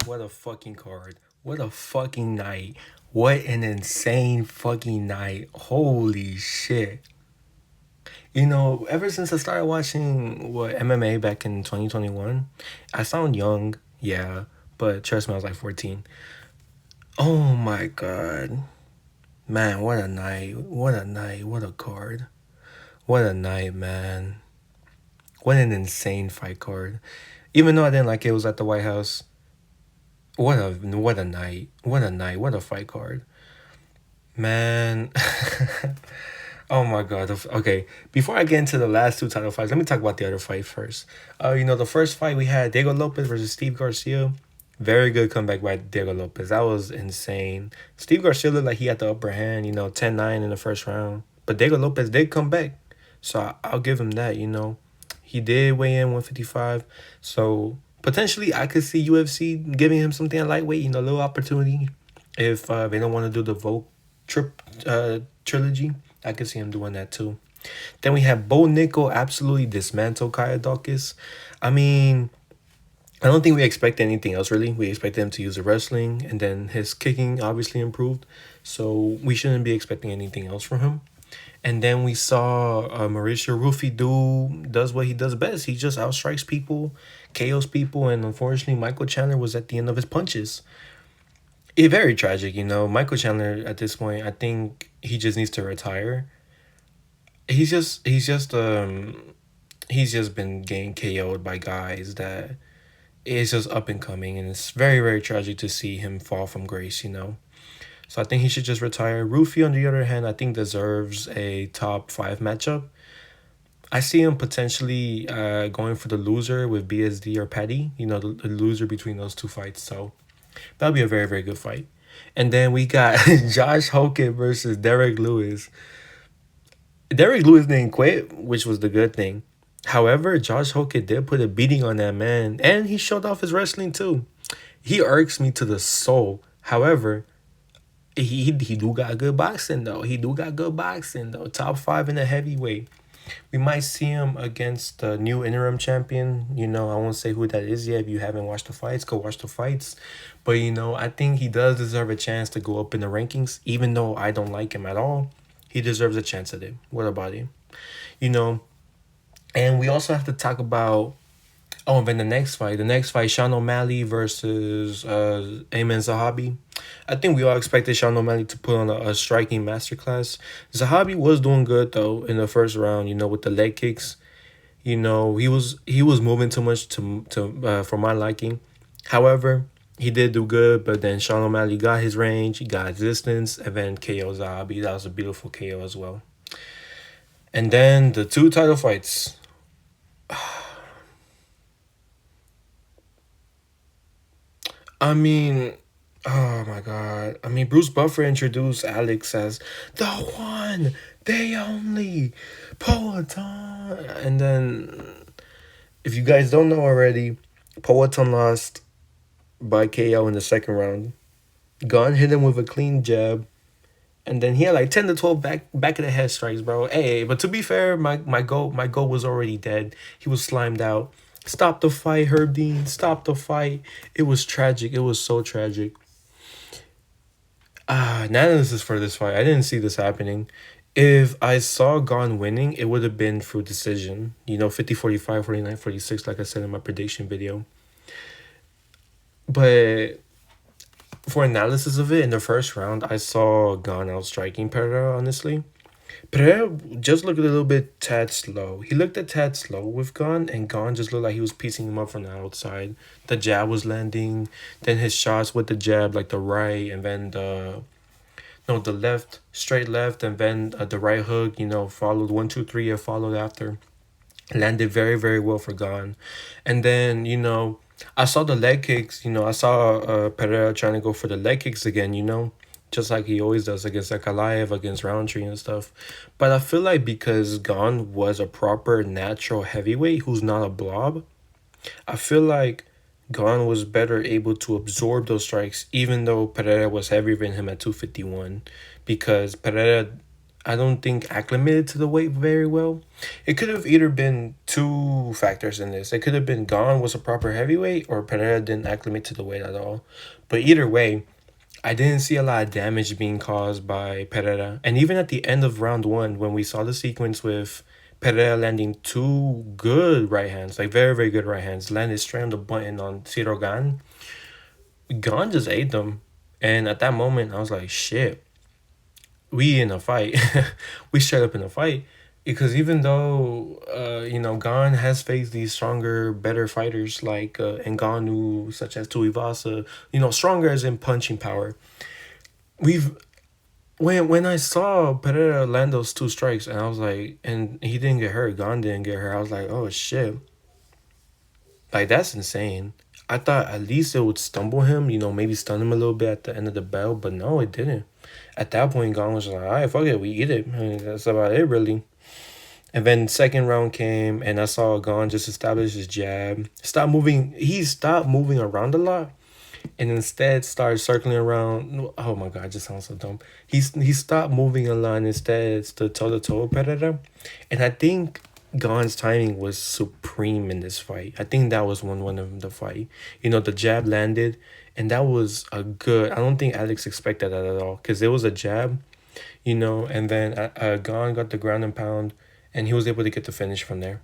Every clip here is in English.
What a fucking card. What a fucking night. What an insane fucking night. Holy shit. Ever since I started watching MMA back in 2021, I sound young, yeah, but trust me, I was like 14. Oh my god. Man, what a night. What a night. What a card. What a night, man. What an insane fight card. Even though I didn't like it was at the White House. What a night. What a night. What a fight card. Man. Oh my god. Okay, before I get into the last two title fights, let me talk about the other fight first. The first fight we had Diego Lopez versus Steve Garcia. Very good comeback by Diego Lopez. That was insane. Steve Garcia looked like he had the upper hand, 10-9 in the first round. But Diego Lopez did come back. So I'll give him that. He did weigh in 155. So potentially I could see UFC giving him something at lightweight, a little opportunity. If they don't want to do the Volk trilogy, I could see him doing that too. Then we have Bo Nickel absolutely dismantle Kaya Dawkins. I mean, I don't think we expected anything else really. We expected him to use the wrestling, and then his kicking obviously improved. So we shouldn't be expecting anything else from him. And then we saw Mauricio Rufy does what he does best. He just outstrikes people, KOs people, and unfortunately, Michael Chandler was at the end of his punches. It's very tragic. Michael Chandler at this point, I think he just needs to retire. He's just been getting KO'd by guys that is just up and coming, and it's very very tragic to see him fall from grace. So I think he should just retire. Rufy, on the other hand, I think deserves a top five matchup. I see him potentially going for the loser with BSD or Paddy. The loser between those two fights. So that'll be a very very good fight. And then we got Josh Hogan versus Derek Lewis. Derek Lewis didn't quit, which was the good thing. However, Josh Hogan did put a beating on that man, and he showed off his wrestling too. He irks me to the soul. However, he do got good boxing though. He do got good boxing though. Top five in the heavyweight. We might see him against the new interim champion. I won't say who that is yet. If you haven't watched the fights, go watch the fights. But I think he does deserve a chance to go up in the rankings, even though I don't like him at all. He deserves a chance at it. What about him? You know, and we also have to talk about and then the next fight, Sean O'Malley versus Ayman Zahabi. I think we all expected Sean O'Malley to put on a striking masterclass. Zahabi was doing good though in the first round. With the leg kicks. He was moving too much to for my liking. However, he did do good, but then Sean O'Malley got his range, he got his distance, and then KO Zahabi. That was a beautiful KO as well. And then the two title fights. I mean, oh my god. I mean, Bruce Buffer introduced Alex as the one, the only Poeton. And then, if you guys don't know already, Poeton lost by KO in the second round. Gunn hit him with a clean jab. And then he had like 10 to 12 back of the head strikes, bro. Hey, but to be fair, my goal was already dead. He was slimed out. Stop the fight, Herb Dean. Stop the fight. It was tragic. It was so tragic. Analysis for this fight. I didn't see this happening. If I saw Gon winning, it would have been through decision. 50-45, 49-46, like I said in my prediction video. But for analysis of it, in the first round, I saw Gon outstriking Pereira, honestly. Pereira just looked a little bit tad slow. He looked a tad slow with Gon, and Gon just looked like he was piecing him up from the outside. The jab was landing, then his shots with the jab, like the right, and then the left, straight left, and then the right hook. Followed 1, 2, 3, and followed after. Landed very very well for Gon, and then I saw the leg kicks. I saw Pereira trying to go for the leg kicks again. Just like he always does against Akalaev, against Roundtree and stuff. But I feel like because Gon was a proper natural heavyweight who's not a blob, I feel like Gon was better able to absorb those strikes, even though Pereira was heavier than him at 251. Because Pereira, I don't think acclimated to the weight very well. It could have either been two factors in this. It could have been Gon was a proper heavyweight or Pereira didn't acclimate to the weight at all. But either way, I didn't see a lot of damage being caused by Pereira. And even at the end of round one, when we saw the sequence with Pereira landing two good right hands, like very, very good right hands, landed straight on the button on Ciro Gan, Gon just ate them. And at that moment, I was like, shit, we in a fight. We straight up in a fight. Because even though, Gon has faced these stronger, better fighters like Ngannou, such as Tuivasa, stronger as in punching power. We've when I saw Pereira land those two strikes, and I was like, and he didn't get hurt, Gon didn't get hurt. I was like, oh shit, like that's insane. I thought at least it would stumble him, maybe stun him a little bit at the end of the bell, but no, it didn't. At that point, Gon was like, all right, fuck it, we eat it. I mean, that's about it, really. And then second round came, and I saw Gon just establish his jab, stop moving. He stopped moving around a lot, and instead started circling around. Oh my god, it just sounds so dumb. He stopped moving a lot and instead stood toe to toe with Pereira, and I think Gon's timing was supreme in this fight. I think that was one of the fight. The jab landed, and that was a good. I don't think Alex expected that at all because it was a jab, and then Gon got the ground and pound, and he was able to get the finish from there.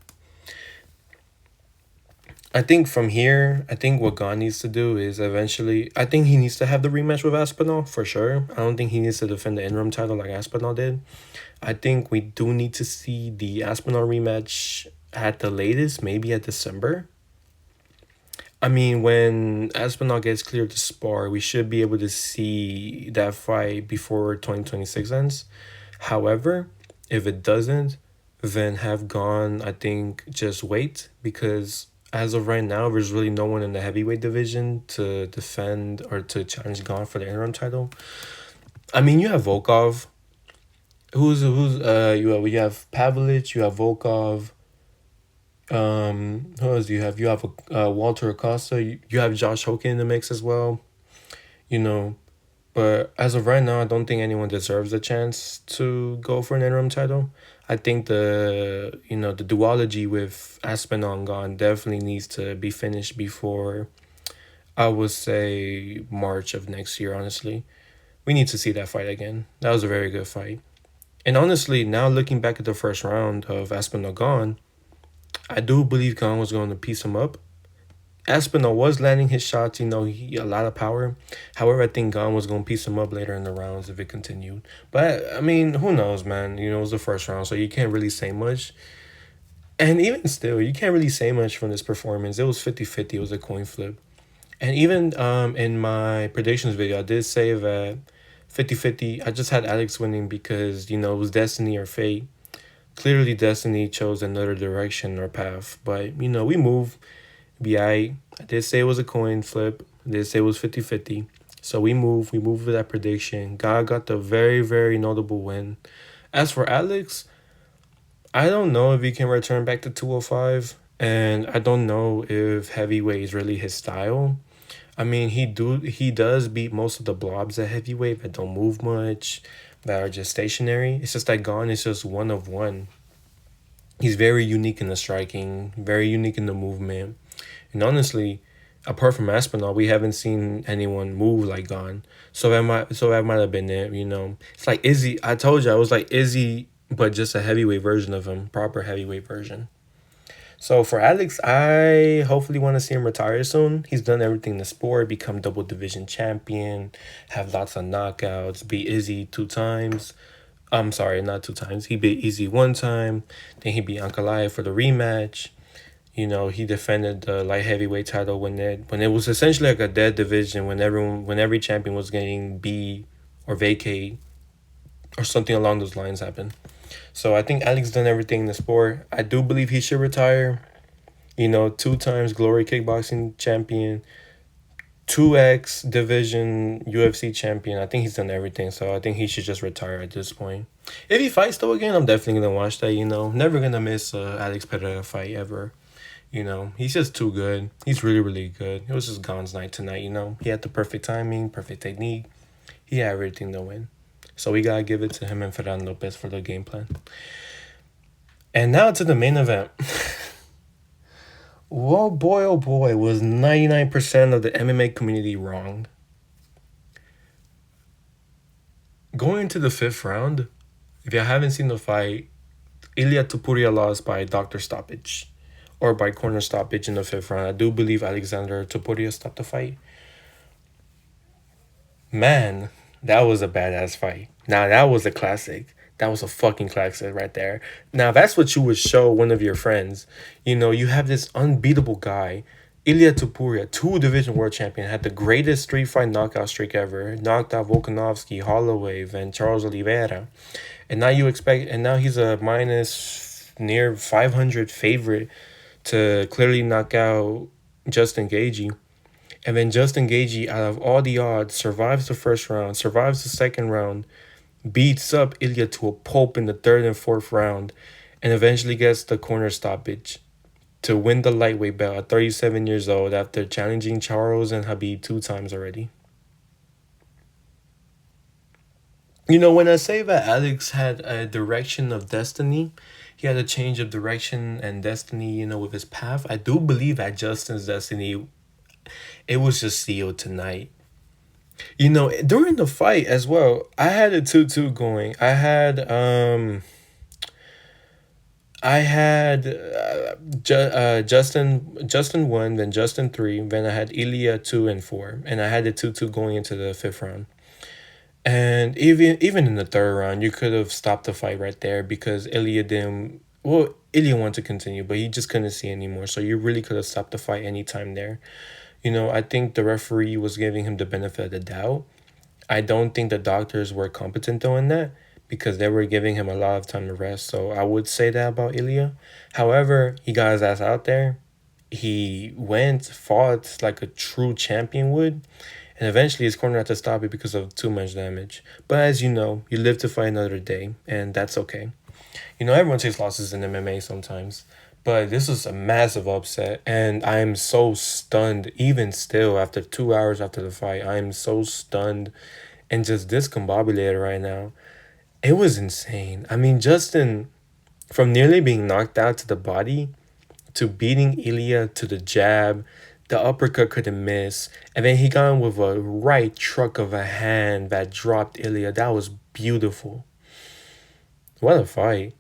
I think from here, I think what Gon needs to do is eventually, I think he needs to have the rematch with Aspinall for sure. I don't think he needs to defend the interim title like Aspinall did. I think we do need to see the Aspinall rematch at the latest, maybe at December. I mean, when Aspinall gets cleared to spar, we should be able to see that fight before 2026 ends. However, if it doesn't, then have Gon, I think, just wait because as of right now, there's really no one in the heavyweight division to defend or to challenge Gon for the interim title. I mean, you have Volkov. You have Pavlich, you have Volkov. Who else do you have? You have Walter Acosta. You have Josh Hogan in the mix as well. You know, but as of right now, I don't think anyone deserves a chance to go for an interim title. I think the duology with Aspinall and Gon definitely needs to be finished before I would say March of next year. Honestly, we need to see that fight again. That was a very good fight. And honestly, now looking back at the first round of Aspinall Gon, I do believe Gon was going to piece him up. Aspinall was landing his shots, he a lot of power. However, I think Gon was going to piece him up later in the rounds if it continued. But, I mean, who knows, man? It was the first round, so you can't really say much. And even still, you can't really say much from this performance. It was 50-50. It was a coin flip. And even in my predictions video, I did say that 50-50, I just had Alex winning because, it was destiny or fate. Clearly, destiny chose another direction or path. But, we move. I did say it was a coin flip. I did say it was 50-50. So we move with that prediction. God got the very, very notable win. As for Alex, I don't know if he can return back to 205. And I don't know if heavyweight is really his style. I mean, he does beat most of the blobs at heavyweight that don't move much, that are just stationary. It's just that Gon is just one of one. He's very unique in the striking, very unique in the movement. And honestly, apart from Aspinall, we haven't seen anyone move like Gon. So that might have been it, It's like Izzy. I told you I was like Izzy, but just a heavyweight version of him, proper heavyweight version. So for Alex, I hopefully want to see him retire soon. He's done everything in the sport, become double division champion, have lots of knockouts, beat Izzy 2 times. I'm sorry, not 2 times. He beat Izzy 1 time. Then he beat Ankalaev for the rematch. He defended the light heavyweight title when it was essentially like a dead division when every champion was getting beat or vacate or something along those lines happened. So I think Alex done everything in the sport. I do believe he should retire. 2 times Glory Kickboxing champion, 2x division UFC champion. I think he's done everything, so I think he should just retire at this point. If he fights though again, I'm definitely gonna watch that. Never gonna miss Alex Pereira fight ever. He's just too good. He's really, really good. It was just Gon's night tonight. He had the perfect timing, perfect technique. He had everything to win. So we gotta give it to him and Ferran Lopez for the game plan. And now to the main event. Well, boy, oh boy, was 99% of the MMA community wrong. Going into the fifth round, if you haven't seen the fight, Ilia Topuria lost by doctor stoppage or by corner stoppage in the fifth round. I do believe Alexander Topuria stopped the fight. Man, that was a badass fight. Now, that was a classic. That was a fucking classic right there. Now, that's what you would show one of your friends. You know, you have this unbeatable guy, Ilia Topuria, two-division world champion, had the greatest street-fight knockout streak ever, knocked out Volkanovski, Holloway, and Charles Oliveira. And now he's a minus near 500 favorite to clearly knock out Justin Gaethje. And then Justin Gaethje, out of all the odds, survives the first round, survives the second round, beats up Ilya to a pulp in the third and fourth round, and eventually gets the corner stoppage to win the lightweight belt at 37 years old after challenging Charles and Khabib 2 times already. You know, when I say that Alex had a direction of destiny, he had a change of direction and destiny, you know, with his path, I do believe that Justin's destiny, it was just sealed tonight. You know, during the fight as well, I had a 2-2 going. I had Justin 1, then Justin 3, then I had Ilya 2 and 4, and I had the 2-2 going into the fifth round. And even in the third round, you could have stopped the fight right there because Ilya didn't. Well, Ilya wanted to continue, but he just couldn't see anymore. So you really could have stopped the fight anytime there. You know, I think the referee was giving him the benefit of the doubt. I don't think the doctors were competent doing that because they were giving him a lot of time to rest. So I would say that about Ilya. However, he got his ass out there. He went, fought like a true champion would, and eventually his corner had to stop it because of too much damage. But as you know, you live to fight another day, and that's okay. You know, everyone takes losses in MMA sometimes. But this was a massive upset, and I am so stunned, even still, after 2 hours after the fight. I am so stunned and just discombobulated right now. It was insane. I mean, Justin, from nearly being knocked out to the body to beating Ilya to the jab, the uppercut couldn't miss, and then he got in with a right truck of a hand that dropped Ilya. That was beautiful. What a fight.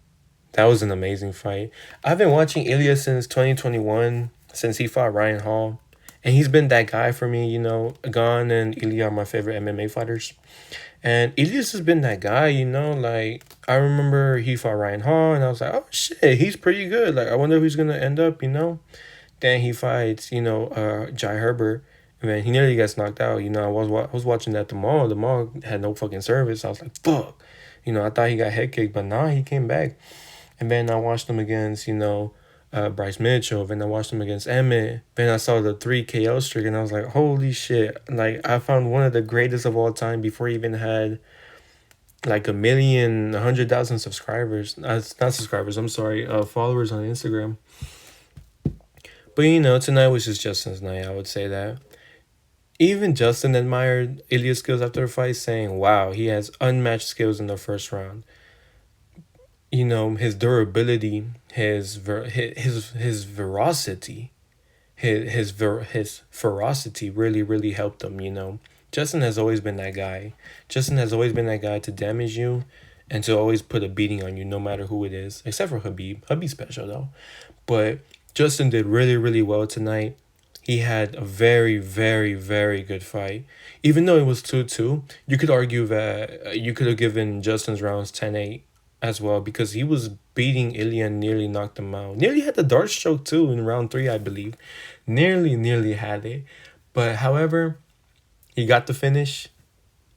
That was an amazing fight. I've been watching Ilya since 2021, since he fought Ryan Hall. And he's been that guy for me, you know. Gon and Ilya are my favorite MMA fighters. And Ilyas has been that guy, you know. Like, I remember he fought Ryan Hall, and I was like, oh, shit, he's pretty good. Like, I wonder who's going to end up, you know. Then he fights, you know, Jai Herbert. And then he nearly gets knocked out. You know, I was watching that at the mall. The mall had no fucking service. I was like, fuck. You know, I thought he got head kicked, but nah, he came back. And then I watched him against, you know, Bryce Mitchell. Then I watched him against Emmett. Then I saw the 3 KO streak, and I was like, holy shit. Like, I found one of the greatest of all time before he even had, like, 100,000 subscribers. Not subscribers, I'm sorry, followers on Instagram. But, you know, tonight was just Justin's night, I would say that. Even Justin admired Ilya's skills after the fight, saying, wow, he has unmatched skills in the first round. You know, his durability, his veracity, his ferocity really helped him, you know. Justin has always been that guy. Justin has always been that guy to damage you and to always put a beating on you no matter who it is, except for Khabib. Khabib's special though. But Justin did really well tonight. He had a very good fight. Even though it was 2-2, you could argue that you could have given Justin's rounds 10-8 as well because he was beating Ilya and nearly knocked him out. Nearly had the dart stroke too in round 3, I believe. Nearly had it. But however, he got the finish.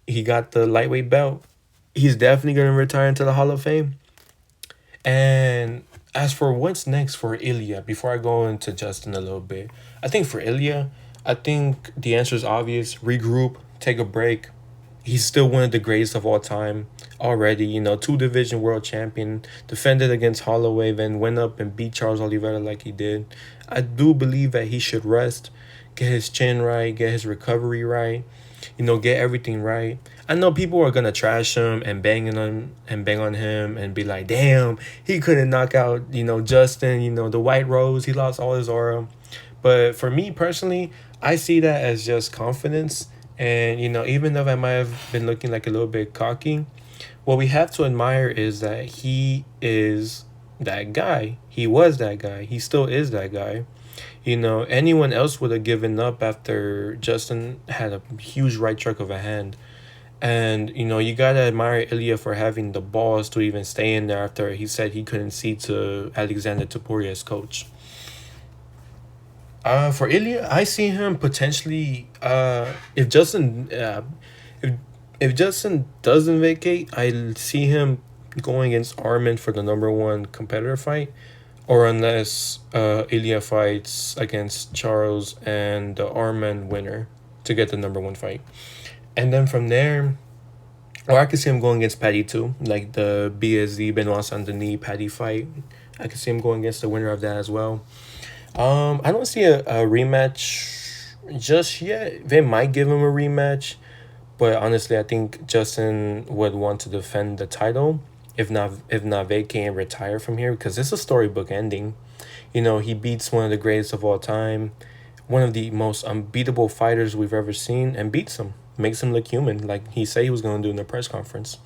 He got the lightweight belt. He's definitely going to retire into the Hall of Fame. And as for what's next for Ilya, before I go into Justin a little bit, I think for Ilya, I think the answer is obvious. Regroup, take a break. He's still one of the greatest of all time already, you know, 2-division world champion, defended against Holloway, then went up and beat Charles Oliveira like he did. I do believe that he should rest, get his chin right, get his recovery right, get everything right. I know people are gonna trash him and bang on him and be like, damn, he couldn't knock out, Justin, the White Rose, he lost all his aura. But for me personally, I see that as just confidence. And, even though I might have been looking like a little bit cocky, what we have to admire is that he is that guy. He was that guy. He still is that guy. Anyone else would have given up after Justin had a huge right truck of a hand. And, you gotta admire Ilya for having the balls to even stay in there after he said he couldn't see to Alexander Topuria's coach. For Ilya, I see him potentially. If if Justin doesn't vacate, I see him going against Armin for the number one competitor fight, or unless Ilya fights against Charles and the Armin winner to get the number one fight, and then from there, or I could see him going against Paddy too, like the BSD Benoit Saint Denis Paddy fight. I could see him going against the winner of that as well. I don't see a rematch just yet. They might give him a rematch, but honestly, I think Justin would want to defend the title, if not vacate and retire from here because it's a storybook ending. He beats one of the greatest of all time, one of the most unbeatable fighters we've ever seen, and beats him, makes him look human, like he said he was going to do in the press conference.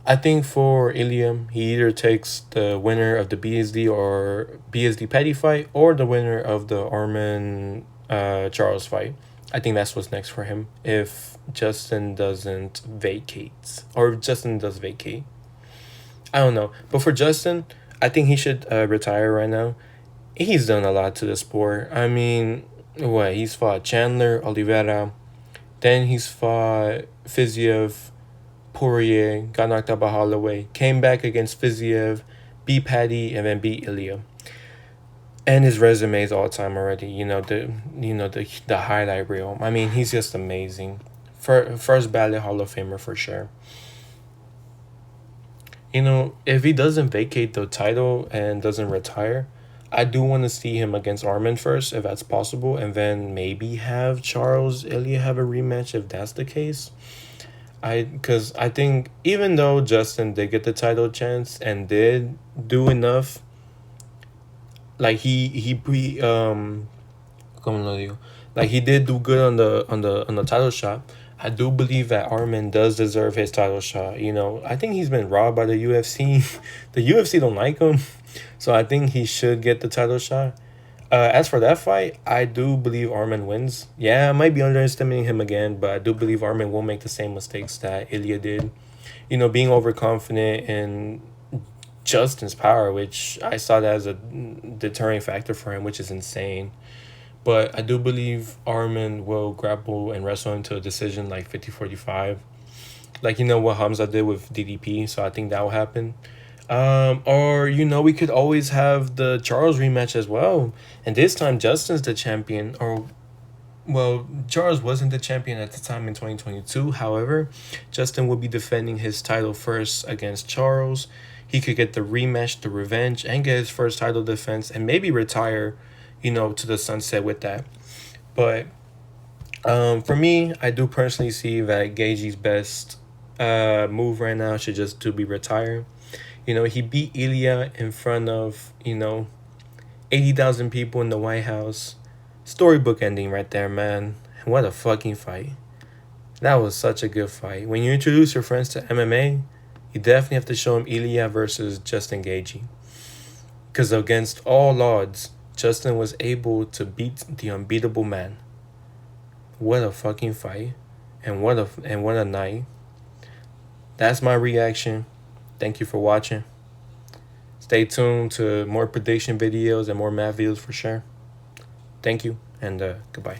I think for Iliam, he either takes the winner of the BSD or BSD Petty fight or the winner of the Armin Charles fight. I think that's what's next for him if Justin doesn't vacate or if Justin does vacate. I don't know. But for Justin, I think he should retire right now. He's done a lot to the sport. I mean, what? He's fought Chandler, Oliveira, then he's fought Fiziev, Poirier, got knocked out by Holloway, came back against Fiziev, beat Paddy, and then beat Ilya. And his resume is all time already. The highlight reel. I mean, he's just amazing. First ballot Hall of Famer for sure. If he doesn't vacate the title and doesn't retire, I do want to see him against Armin first, if that's possible, and then maybe have Charles Ilya have a rematch if that's the case. Because I think even though Justin did get the title chance and did do enough, like he pre como lo digo, like he did do good on the title shot. I do believe that Armin does deserve his title shot. I think he's been robbed by the UFC. The UFC don't like him, so I think he should get the title shot. As for that fight, I do believe Armin wins. Yeah, I might be underestimating him again, but I do believe Armin won't make the same mistakes that Ilya did. Being overconfident in Justin's power, which I saw that as a deterring factor for him, which is insane. But I do believe Armin will grapple and wrestle into a decision like 50-45. Like, what Hamza did with DDP, so I think that will happen. Or, we could always have the Charles rematch as well. And this time, Justin's the champion. Well, Charles wasn't the champion at the time in 2022. However, Justin will be defending his title first against Charles. He could get the rematch, the revenge, and get his first title defense and maybe retire, to the sunset with that. But for me, I do personally see that Gaethje's best move right now should just to be retire. He beat Ilya in front of, 80,000 people in the White House. Storybook ending right there, man. What a fucking fight. That was such a good fight. When you introduce your friends to MMA, you definitely have to show them Ilya versus Justin Gaethje. Because against all odds, Justin was able to beat the unbeatable man. What a fucking fight. And what a night. That's my reaction. Thank you for watching. Stay tuned to more prediction videos and more math videos for sure. Thank you, and goodbye.